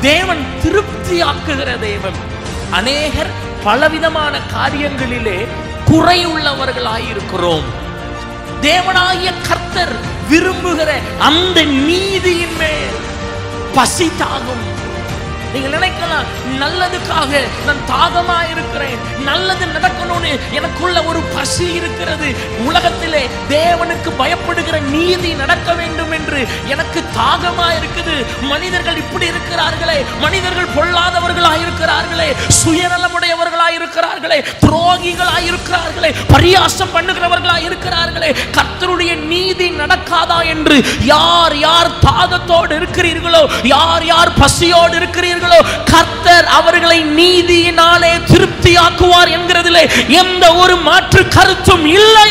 தேவன் திருப்தியாக்குகிற தேவன். அநேகர் பலவிதமான காரியங்களிலே குறையுள்ளவர்களாயிருக்கிறோம். தேவனாகிய கர்த்தர் விரும்புகிற அந்த நீதியின் மேல் பசி தாகம். நீங்கள் நினைக்கலாம், நல்லதுக்காக நான் தாகமா இருக்கிறேன், நல்லது நடக்கணும்னு எனக்குள்ள ஒரு பசி இருக்கிறது, உலகத்திலே தேவனுக்கு பயப்படுகிற நீதி நடக்க வேண்டும் என்று எனக்கு தாகமா இருக்குது. மனிதர்கள் இப்படி இருக்கிறார்களே, மனிதர்கள் பொல்லாதவர்களாய் இருக்கிறார்களே, சுயநலமுடையவர்களாய் இருக்கிறார்களே, துரோகிகளாய் இருக்கிறார்களே, பரியாசம் பண்ணுகிறவர்களாய் இருக்கிறார்களே, கர்த்தருடைய நீதி நடக்காதா என்று யார் யார் தாகத்தோடு இருக்கிறீர்களோ, யார் யார் பசியோடு இருக்கிறீர்களோ, கர்த்தர் அவர்களை நீதியினாலே திருப்தியாக்குவார் என்கிறதிலே எந்த ஒரு மாற்று கருத்தும் இல்லை.